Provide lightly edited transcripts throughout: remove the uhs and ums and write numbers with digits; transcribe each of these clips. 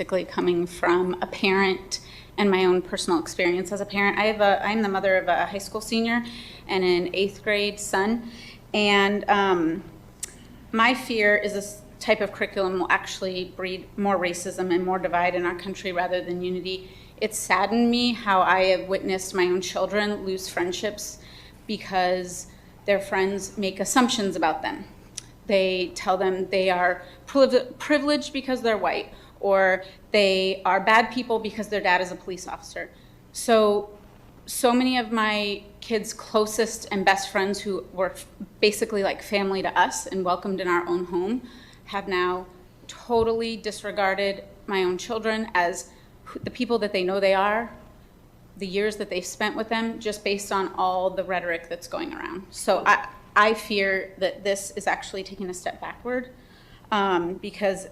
specifically coming from a parent and my own personal experience as a parent. I'm the mother of a high school senior and an 8th grade son. And my fear is this type of curriculum will actually breed more racism and more divide in our country rather than unity. It's saddened me how I have witnessed my own children lose friendships because their friends make assumptions about them. They tell them they are privileged because they're white, or they are bad people because their dad is a police officer. So many of my kids' closest and best friends who were basically like family to us and welcomed in our own home have now totally disregarded my own children as the people that they know they are, the years that they've spent with them, just based on all the rhetoric that's going around. So I fear that this is actually taking a step backward because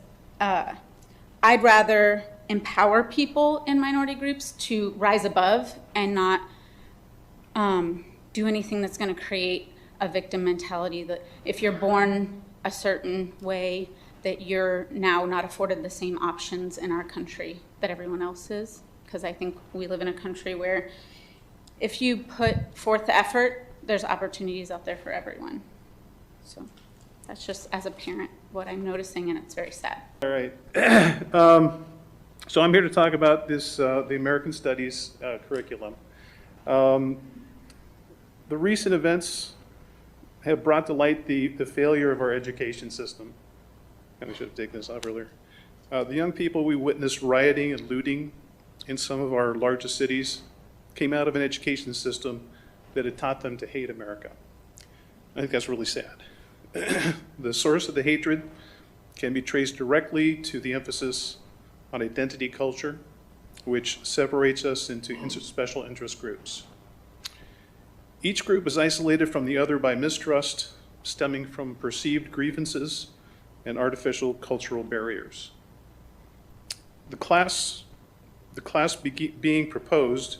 I'd rather empower people in minority groups to rise above and not do anything that's going to create a victim mentality that if you're born a certain way, that you're now not afforded the same options in our country that everyone else is. Because I think we live in a country where if you put forth the effort, there's opportunities out there for everyone. So that's just, as a parent, what I'm noticing, and it's very sad. All right. So I'm here to talk about this, the American Studies curriculum. The recent events have brought to light the failure of our education system. And I should have taken this off earlier. The young people we witnessed rioting and looting in some of our largest cities came out of an education system that had taught them to hate America. I think that's really sad. The source of the hatred can be traced directly to the emphasis on identity culture, which separates us into special interest groups. Each group is isolated from the other by mistrust stemming from perceived grievances and artificial cultural barriers. The class being proposed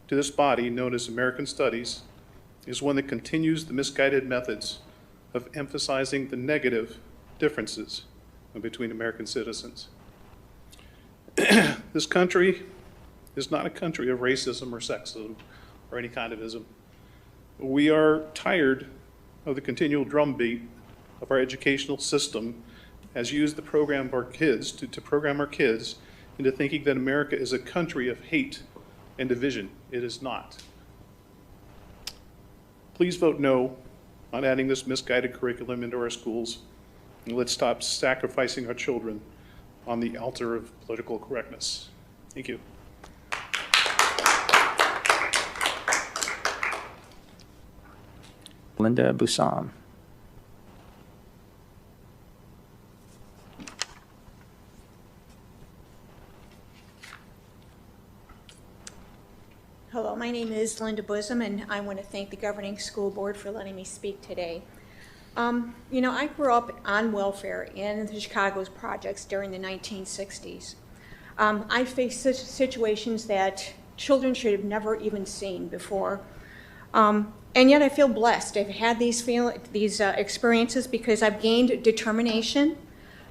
to this body, known as American Studies, is one that continues the misguided methods of emphasizing the negative differences between American citizens. This country is not a country of racism or sexism or any kind of ism. We are tired of the continual drumbeat of our educational system has used the program of our kids to program our kids into thinking that America is a country of hate and division. It is not. Please vote no on adding this misguided curriculum into our schools, and let's stop sacrificing our children on the altar of political correctness. Thank you. Linda Bussam. Hello, my name is Linda Bussam, and I want to thank the governing school board for letting me speak today. You know, I grew up on welfare in the Chicago's projects during the 1960s. I faced situations that children should have never even seen before. And yet I feel blessed. I've had these experiences because I've gained determination,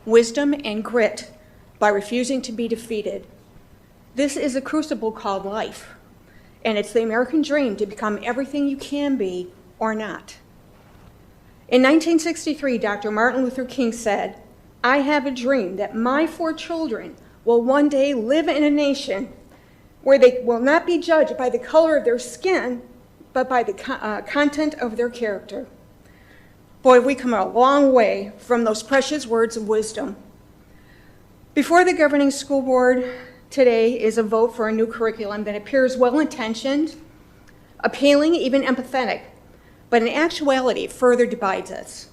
wisdom, and grit by refusing to be defeated. This is a crucible called life, and it's the American dream to become everything you can be or not. In 1963, Dr. Martin Luther King said, "I have a dream that my 4 children will one day live in a nation where they will not be judged by the color of their skin, but by the content of their character." Boy, we come a long way from those precious words of wisdom. Before the governing school board today is a vote for a new curriculum that appears well-intentioned, appealing, even empathetic, but in actuality further divides us.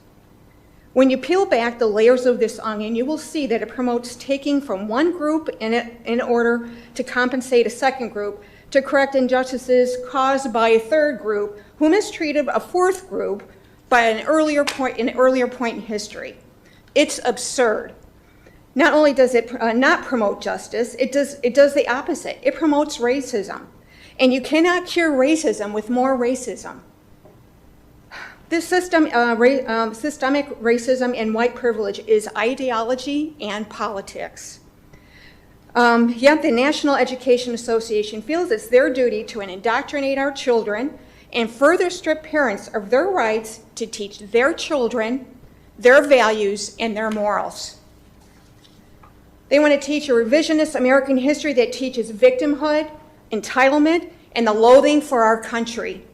When you peel back the layers of this onion, you will see that it promotes taking from one group in order to compensate a second group, to correct injustices caused by a third group who mistreated a fourth group by an earlier point in history. It's absurd. Not only does it not promote justice, it does the opposite. It promotes racism. And you cannot cure racism with more racism. This systemic racism and white privilege is ideology and politics. Yet the National Education Association feels it's their duty to indoctrinate our children and further strip parents of their rights to teach their children their values and their morals. They want to teach a revisionist American history that teaches victimhood, entitlement, and the loathing for our country.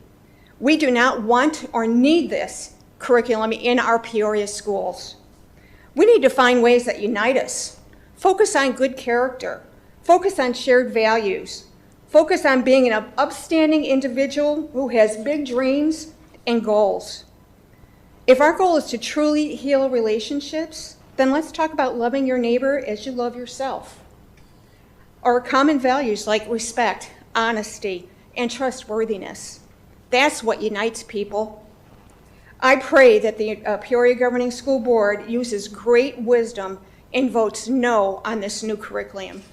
We do not want or need this curriculum in our Peoria schools. We need to find ways that unite us. Focus on good character. Focus on shared values. Focus on being an upstanding individual who has big dreams and goals. If our goal is to truly heal relationships, then let's talk about loving your neighbor as you love yourself. Our common values like respect, honesty, and trustworthiness. That's what unites people. I pray that the Peoria Governing School Board uses great wisdom and votes no on this new curriculum.